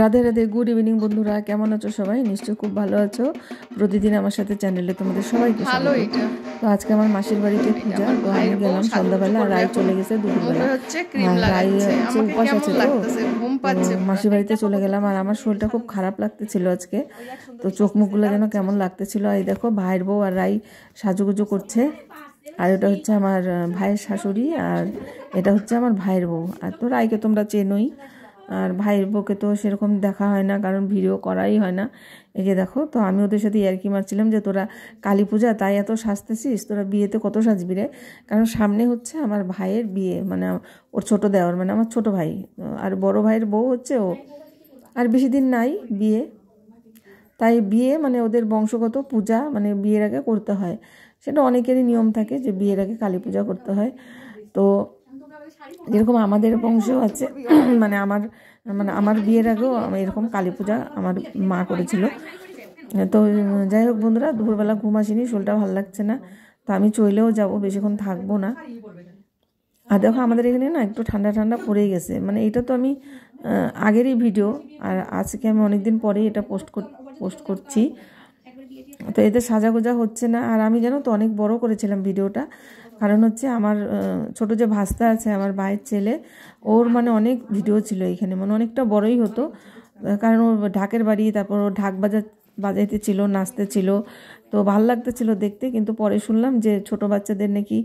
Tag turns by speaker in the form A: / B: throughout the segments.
A: Radhe Radhe, good evening বন্ধুরা, কেমন আছো সবাই? নিশ্চয়ই খুব ভালো আছো। প্রতিদিন আমার সাথে চ্যানেলে তোমাদের সবাইকে
B: ভালো।
A: তো আজকে আমার মাসির বাড়িতে পূজা, তো আমি গেলাম সন্ধ্যাবেলা, আর রায় চলে গেছে দুপুরবেলা। রায় হচ্ছে উপাস আছে, তো মাসির বাড়িতে চলে গেলাম। আর আমার শরীরটা খুব খারাপ লাগতেছিল আজকে, তো চোখ মুখগুলো যেন কেমন লাগতেছিল। এই দেখো ভাইয়ের বউ আর রাই সাজুগুজু করছে, আর এটা হচ্ছে আমার ভাইয়ের শাশুড়ি, আর এটা হচ্ছে আমার ভাইয়ের বউ। আর তো রায়কে তোমরা চেনোই, আর ভাইয়ের বউকে তো সেরকম দেখা হয় না, কারণ ভিডিও করাই হয় না। এই যে দেখো, তো আমি ওদের সাথে ইয়ার্কি মারছিলাম যে তোরা কালী পূজা তাই এত সাজতেছিস, তোরা বিয়েতে কত সাজবি রে। কারণ সামনে হচ্ছে আমার ভাইয়ের বিয়ে, মানে ওর ছোট দেওয়ার, মানে আমার ছোট ভাই, আর বড় ভাইয়ের বউ হচ্ছে ও। আর বেশি দিন নাই বিয়ে, তাই বিয়ে মানে ওদের বংশগত পূজা, মানে বিয়ের আগে করতে হয়। সেটা অনেকেরই নিয়ম থাকে যে বিয়ের আগে কালী পূজা করতে হয়। তো যেরকম আমাদের বংশেও আছে, মানে আমার বিয়ের আগেও এরকম কালী পূজা আমার মা করেছিল। তো যাই হোক বন্ধুরা, দুপুরবেলা ঘুম আসেনি, শরীরটা ভালো লাগছে না, তো আমি চলেও যাব, বেশিক্ষণ থাকবো না। আর দেখো আমাদের এখানে না একটু ঠান্ডা ঠান্ডা পড়ে গেছে, মানে এটা তো আমি আগেরই ভিডিও, আর আজকে আমি অনেকদিন পরেই এটা পোস্ট করছি। তো এতে সাজাগোজা হচ্ছে না। আর আমি জানো তো অনেক বড় করেছিলাম ভিডিওটা, কারণ হচ্ছে আমার ছোট যে ভাস্তা আছে, আমার ভাইয়ের ছেলে, ওর মানে অনেক ভিডিও ছিল এখানে, মানে অনেকটা বড়ই হতো, কারণ ও ঢাকের বাড়ি, তারপর ও ঢাক বাজাইতে ছিল, নাচতে ছিল, তো ভালো লাগতেছিল দেখতে। কিন্তু পরে শুনলাম যে ছোট বাচ্চাদের নাকি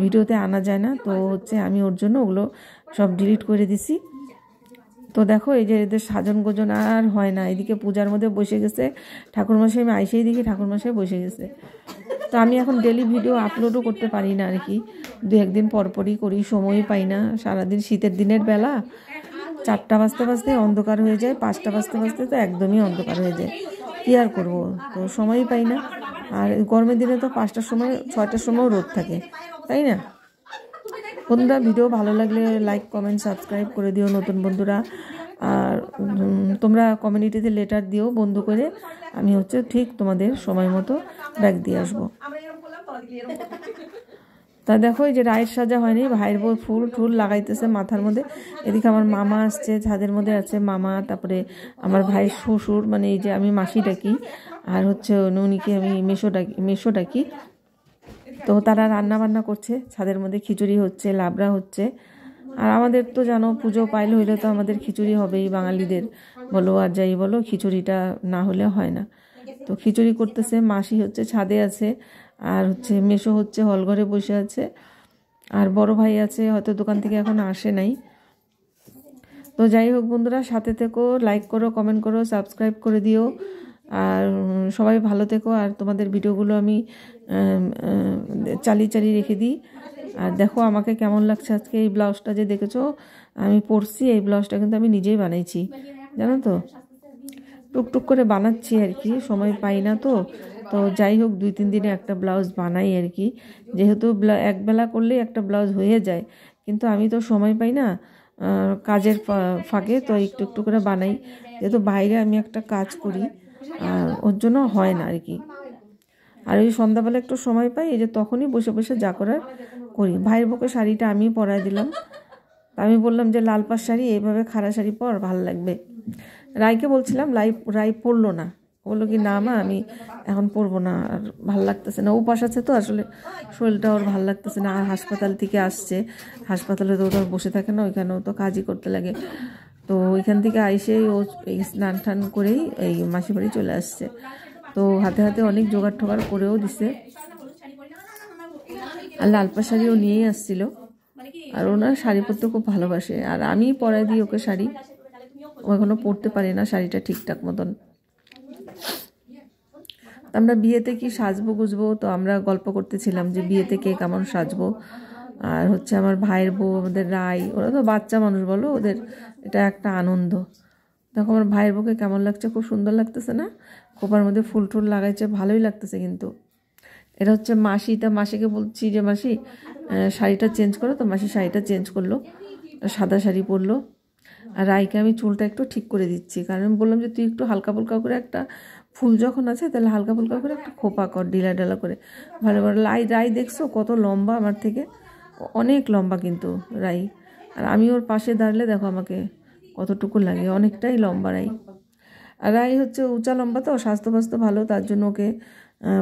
A: ভিডিওতে আনা যায় না, তো হচ্ছে আমি ওর জন্য ওগুলো সব ডিলিট করে দিছি। তো দেখো এই যে এদের সাজন গোজন আর হয় না, এদিকে পূজার মধ্যে বসে গেছে ঠাকুরমশাই, আমি আইসেই দেখি ঠাকুরমশাই বসে গেছে। তো আমি এখন ডেলি ভিডিও আপলোডও করতে পারি না আর কি, দু একদিন পরপরই করি, সময়ই পাই না। সারাদিন শীতের দিনের বেলা 4টা বাজতে বাজতে অন্ধকার হয়ে যায়, 5টা বাজতে বাজতে তো একদমই অন্ধকার হয়ে যায়, কী আর করবো, তো সময়ই পাই না। আর গরমের দিনে তো 5টার সময় 6টার সময়ও রোদ থাকে, তাই না? বন্ধুরা, ভিডিও ভালো লাগলে লাইক কমেন্ট সাবস্ক্রাইব করে দিও নতুন বন্ধুরা। আর তোমরা কমিউনিটিতে লেটার দিও বন্ধু করে, আমি হচ্ছে ঠিক তোমাদের সময় মতো ব্যাগ দিয়ে আসবো। তা দেখো এই যে রায়ের সাজা হয়নি, ভাইয়ের বউ ফুল টুল লাগাইতেছে মাথার মধ্যে। এদিকে আমার মামা আসছে, ছাদের মধ্যে আছে মামা, তারপরে আমার ভাইয়ের শ্বশুর, মানে এই যে আমি মাসি ডাকি, আর হচ্ছে উনিকে আমি মেশো ডাকি। তো তারা রান্না বান্না করছে, ছাদের মধ্যে খিচুড়ি হচ্ছে, লাবড়া হচ্ছে। আর আমাদের তো জানো পুজো পাইল হইলে তো আমাদের খিচুড়ি হবেই, বাঙালিদের বলো আর যাই বলো, খিচুড়িটা না হলে হয় না। তো খিচুড়ি করতেছে, মাসি হচ্ছে ছাদে আছে, আর হচ্ছে মেশো হচ্ছে হলঘরে বসে আছে, আর বড় ভাই আছে, হয়তো দোকান থেকে এখন আসে নাই। তো যাই হোক বন্ধুরা, সাথে থেকো, লাইক করো, কমেন্ট করো, সাবস্ক্রাইব করে দিও, আর সবাই ভালো থেকো। আর তোমাদের ভিডিওগুলো আমি চালিয়ে রেখে দিই। আর দেখো আমাকে কেমন লাগছে আজকে, এই ব্লাউজটা যে দেখেছো আমি পরছি, এই ব্লাউজটা কিন্তু আমি নিজেই বানাইছি, জানো তো। টুকটুক করে বানাচ্ছি আর কি, সময় পাই না তো। তো যাই হোক 2-3 দিনে একটা ব্লাউজ বানাই আর কি, যেহেতু একবেলা করলেই একটা ব্লাউজ হয়ে যায়, কিন্তু আমি তো সময় পাই না কাজের ফাঁকে, তো একটু একটু করে বানাই, যেহেতু বাইরে আমি একটা কাজ করি, ওর জন্য হয় না আর কি। আর ওই সন্ধ্যাবেলা একটু সময় পাই, এই যে তখনই বসে বসে যা করার করি। ভাইয়ের বউকে শাড়িটা আমি পরাই দিলাম, আমি বললাম যে লাল পাড় শাড়ি, এইভাবে খাড়া শাড়ি পর, ভালো লাগবে। রায়কে বলছিলাম, রায় পরলো না, বললো কি না মা আমি এখন পরবো না, আর ভাল লাগতেছে না, উপাস আছে তো, আসলে শরীরটা ওর ভাল লাগতেছে না। আর হাসপাতাল থেকে আসছে, হাসপাতালে তো ওরা বসে থাকে না, ওইখানেও তো কাজই করতে লাগে। তো ওইখান থেকে আইসেই ও এই স্নান টান করেই এই মাসি বাড়ি চলে আসছে। তো হাতে হাতে অনেক জোগাড় ঠোগাড় করেও দিছে, আর লাল পাড় শাড়িও নিয়েই আসছিল। আর ওনার শাড়ি পরতে খুব ভালোবাসে, আর আমি পরাই দিই ওকে শাড়ি, ও এখনো পরতে পারে না শাড়িটা ঠিকঠাক মতন। আমরা বিয়েতে কি সাজবো গুজবো, তো আমরা গল্প করতেছিলাম যে বিয়েতে কে কেমন সাজবো। আর হচ্ছে আমার ভাইয়ের বউ, আমাদের রাই, ওরা তো বাচ্চা মানুষ বলো, ওদের এটা একটা আনন্দ। দেখো আমার ভাইয়ের বউকে কেমন লাগছে, খুব সুন্দর লাগতেছে না, খোপার মধ্যে ফুল টুল লাগাইছে, ভালোই লাগতেছে। কিন্তু এটা হচ্ছে মাসি, তা মাসিকে বলছি যে মাসি শাড়িটা চেঞ্জ করো, তো মাসি শাড়িটা চেঞ্জ করলো, সাদা শাড়ি পরলো। আর রাইকে আমি চুলটা একটু ঠিক করে দিচ্ছি, কারণ আমি বললাম যে তুই একটু হালকা ফুলকা করে একটা ফুল যখন আছে তাহলে হালকা ফুলকা করে একটা খোপা কর, ডিলা ডালা করে, ভালো ভালো। রাই দেখছো কত লম্বা আমার থেকে, অনেক লম্বা কিন্তু রাই। আর আমি ওর পাশে দাঁড়ালে দেখো আমাকে কতটুকু লাগে, অনেকটাই লম্বা রাই। আর রাই হচ্ছে উঁচা লম্বা, তো স্বাস্থ্য ভালো, তার জন্য ওকে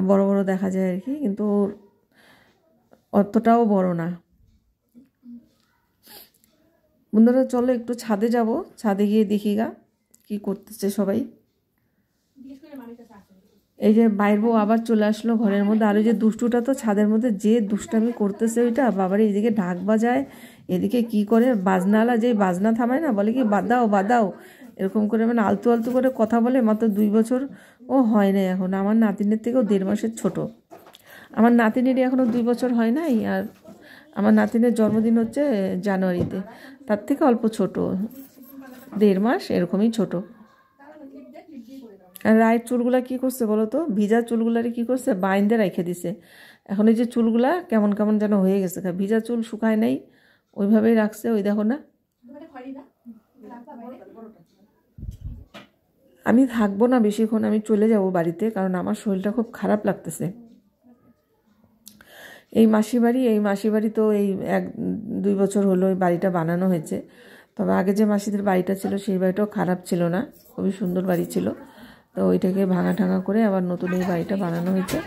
A: বড় বড় দেখা যায় আর কি, কিন্তু ওর অতটাও বড় না। বন্ধুরা চলো একটু ছাদে যাব, ছাদে গিয়ে দেখি গা কী করতেছে সবাই। এই যে বাইর বউ আবার চলে আসলো ঘরের মধ্যে। আর ওই যে দুষ্টুটা তো ছাদের মধ্যে যে দুষ্টামি করতেছে ওইটা, বাবারে এদিকে ঢাক বাজায়, এদিকে কি করে বাজনাওয়ালা, যেই বাজনা থামায় না বলে কি বাদাও বাদাও, এরকম করে মানে আলতু আলতু করে কথা বলে। মাত্র 2 বছর ও হয় নাই এখন, আমার নাতিনের থেকেও 1.5 মাসের ছোট। আমার নাতিনেরই এখনও 2 বছর হয় নাই, আর আমার নাতিনের জন্মদিন হচ্ছে জানুয়ারিতে, তার থেকে অল্প ছোট, 1.5 মাস এরকমই ছোট। আর রায়ের চুলগুলা কী করছে বলো তো, ভিজা চুলগুলারে কী করছে, বাইন্দে রেখে দিছে। এখন এই যে চুলগুলা কেমন কেমন যেন হয়ে গেছে, ভিজা চুল শুকায় নাই, ওইভাবেই রাখছে। ওই দেখো না, আমি থাকবো না বেশিক্ষণ, আমি চলে যাব বাড়িতে, কারণ আমার শরীরটা খুব খারাপ লাগতেছে। এই মাসি বাড়ি তো এই 1-2 বছর হলো এই বাড়িটা বানানো হয়েছে। তবে আগে যে মাসিদের বাড়িটা ছিল সেই বাড়িটাও খারাপ ছিল না, খুবই সুন্দর বাড়ি ছিল। তো ওইটাকে ভাঙা ঠাঙা করে আবার নতুন এই বাড়িটা বানানো হয়েছে।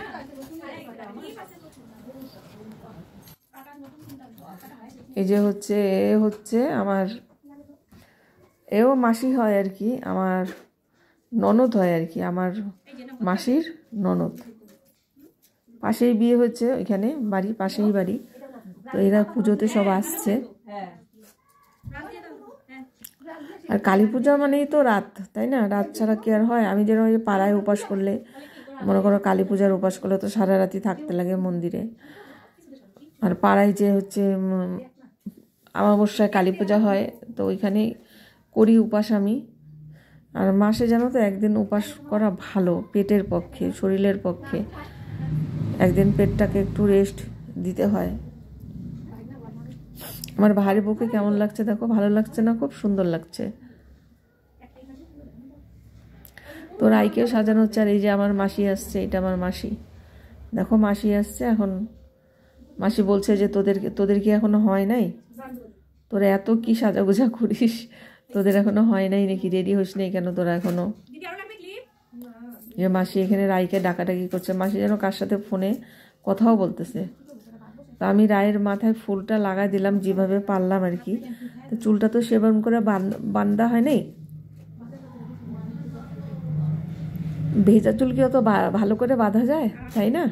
A: এই যে হচ্ছে আমার, এও মাসি হয় আর কি, আমার ননদ হয় আর কি, আমার মাসির ননদ। পাশেই বিয়ে হয়েছে, ওইখানে বাড়ি, পাশেই বাড়ি। তো এরা পুজোতে সব আসছে। আর কালী পূজা মানেই তো রাত, তাই না? রাত ছাড়া কি আর হয়? আমি যেন ওই পাড়ায় উপাস করলে, মনে করো কালী পূজার উপাস করলে তো সারা রাতি থাকতে লাগে মন্দিরে। আর পাড়ায় যে হচ্ছে অমাবস্যায় কালী পূজা হয়, তো ওইখানেই করি উপাস আমি। আর মাসে জানো তো একদিন উপাস করা ভালো পেটের পক্ষে, শরীরের পক্ষে। একদিন পেটটাকে একটু রেস্ট দিতে হয়। আমার ভারী বউকে কেমন লাগছে দেখো, ভালো লাগছে না? খুব সুন্দর লাগছে। তো রাইকেও সাজানো হচ্ছে। আর এই যে আমার মাসি আসছে, এটা আমার মাসি, দেখো মাসি আসছে। এখন মাসি বলছে যে তোদের কি এখনো হয় নাই? তোরা এত কি সাজাগোজা করিস, তোদের এখনো হয় নাই নাকি? রেডি হোস নেই কেন তোরা এখনো? যে মাসি এখানে রাইকে ডাকাডাকি করছে, মাসি যেন কার সাথে ফোনে কথাও বলতেছে। তো আমি রায়ের মাথায় ফুলটা লাগাই দিলাম যেভাবে পারলাম আর কি। তো চুলটা তো সেবন করে বান্ধা হয় নাই, ভেজা চুল কি অত ভালো করে বাঁধা যায়, তাই না?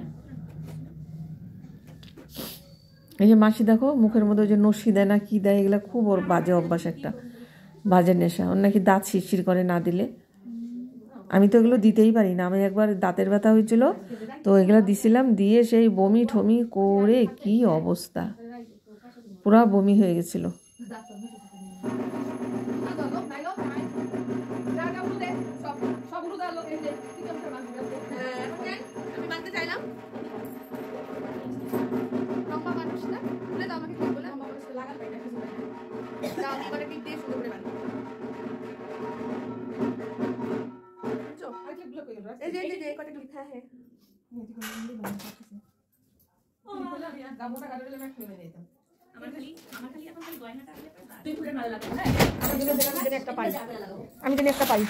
A: এই যে মাসি দেখো মুখের মধ্যে যে নসি দেয় না কি দেয়, এগুলো খুব ওর বাজে অভ্যাস, একটা বাজে নেশা। ওর নাকি দাঁত শিরশির করে না দিলে। আমি তো এগুলো দিতেই পারি না। আমি একবার দাঁতের ব্যথা হয়েছিল, তো এগুলো দিছিলাম, দিয়ে সেই বমি ঠমি করে কি অবস্থা, পুরা বমি হয়ে গেছিল। আমি জানি একটা পাই।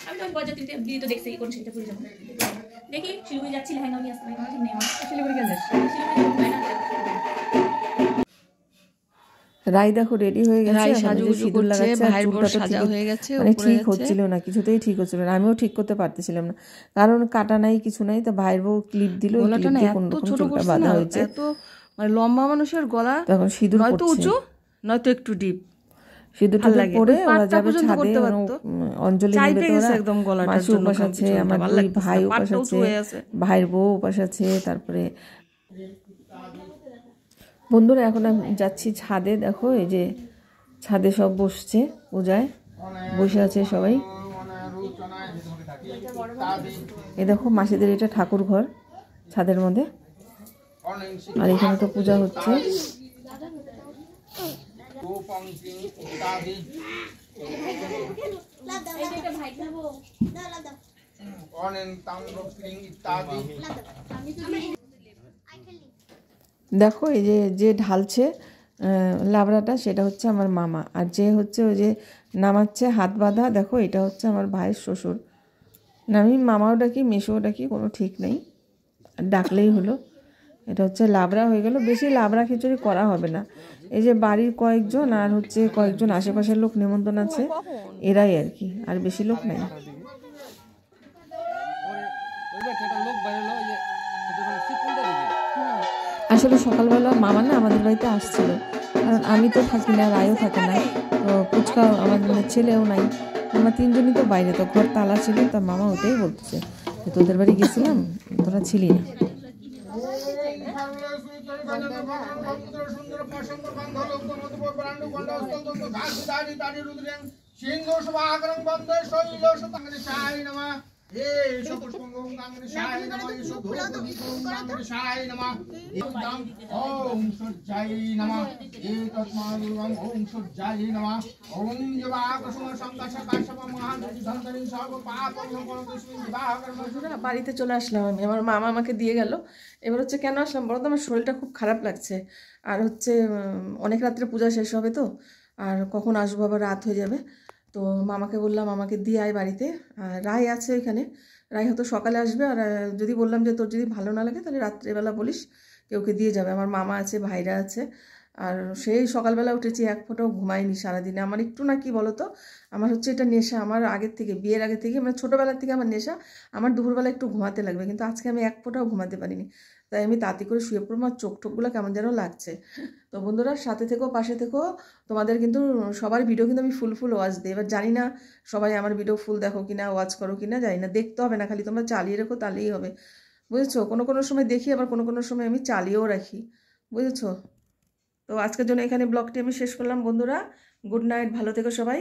A: আমি তো বরযাত্রীতে দিদি তো দেখছি কোন সেটা পুরো যাবো দেখি শিলিগুড়ি যাচ্ছি লেহেঙ্গা নিয়ে আসতে পারি ঠিক নেই আমার শিলিগুড়ি কেন যাচ্ছি রাই দেখো রেডি হয়ে গেছে সাজুগুজু করছে ভাইয়ের বর সাজা হয়ে গেছে মানে ঠিক হচ্ছিল না কিছুতেই ঠিক হচ্ছিল না আমিও ঠিক করতে পারতেছিলাম না কারণ কাটা নাই কিছু নাই তো ভাইয়ের বউ ক্লিপ দিল ক্লিপ দিয়ে কোন রকম চুলটা বাঁধা হয়েছে এত মানে লম্বা মানুষের গলা তখন সিঁদুর নয়তো উঁচু নয়তো একটু ডিপ সিঁদুরটা পরে ওরা যাবে ছাদে অঞ্জলি নেবে তো একদম গলাটা মাসি উপাস আছে আমার দুই ভাই উপাস আছে ভাইয়ের বউ উপাস আছে তারপরে বন্ধুরা এখন আমি যাচ্ছি ছাদে দেখো এই যে ছাদে সব বসছে পূজায় বসে আছে সবাই এই দেখো মাসিদের এটা ঠাকুর ঘর ছাদের মধ্যে আর এখানে তো পূজা হচ্ছে দেখো এই যে ঢালছে লাবড়াটা সেটা হচ্ছে আমার মামা, আর যে হচ্ছে ওই যে নামাচ্ছে হাত বাঁধা, দেখো এটা হচ্ছে আমার ভাইয়ের শ্বশুর। না আমি মামাও ডাকি মেসোও ডাকি, কোনো ঠিক নেই, ডাকলেই হলো। এটা হচ্ছে লাবড়া হয়ে গেল। বেশি লাবড়া খিচুড়ি করা হবে না, এই যে বাড়ির কয়েকজন আর হচ্ছে কয়েকজন আশেপাশের লোক নিমন্ত্রণ আছে, এরাই আর কি, আর বেশি লোক নাই। আসলে সকালবেলা মামা না আমাদের বাড়িতে আসছিল, কারণ আমি তো থাকি না, রায়ও থাকে না, তো ফুচকা আমাদের ছেলেও নাই, আমরা তিনজনই তো বাইরে, তো ঘর তালা ছিল। তার মামা ওটাই বলতেছে যে তোদের বাড়ি গেছিলাম, তোরা ছিলি না। বাড়িতে চলে আসলাম আমি, আমার মামা আমাকে দিয়ে গেল। এবার হচ্ছে কেন আসলাম বলো তো, আমার শরীরটা খুব খারাপ লাগছে, আর হচ্ছে অনেক রাত্রে পূজা শেষ হবে তো, আর কখন আসবো আবার রাত হয়ে যাবে। তো মামাকে বললাম আমাকে দিয়ে আয় বাড়িতে, আর রায় আছে ওইখানে, রায় হয়তো সকালে আসবে, আর যদি বললাম যে তোর যদি ভালো না লাগে তাহলে রাত্রেবেলা বলিস কেউকে দিয়ে যাবে। আমার মামা আছে, ভাইরা আছে, আর সেই সকালবেলা উঠেছি, এক ফোঁটাও ঘুমাইনি সারাদিনে। আমার একটু না কি বলো তো, আমার হচ্ছে এটা নেশা, আমার আগের থেকে, বিয়ের আগে থেকে, মানে ছোটোবেলার থেকে আমার নেশা, আমার দুপুরবেলা একটু ঘুমাতে লাগবে, কিন্তু আজকে আমি এক ফোঁটাও ঘুমাতে পারিনি। তাই আমি তাড়াতাড়ি করে শুয়ে পড়বো, আমার চোখ টোকগুলো কেমন যেন লাগছে। তো বন্ধুরা সাথে থেকো, পাশে থেকো, তোমাদের কিন্তু সবার ভিডিও কিন্তু আমি ফুল ফুল ওয়াচ দিই। এবার জানি না সবাই আমার ভিডিও ফুল দেখো কিনা, ওয়াচ করো কিনা জানি না, দেখতে হবে না, খালি তোমরা চালিয়ে রেখো তাহলেই হবে, বুঝেছো? কোনো কোনো সময় দেখি, আবার কোনো কোনো সময় আমি চালিয়েও রাখি, বুঝেছো? তো আজকের জন্য এখানে ব্লগটি আমি শেষ করলাম বন্ধুরা। গুড নাইট, ভালো থেকো সবাই।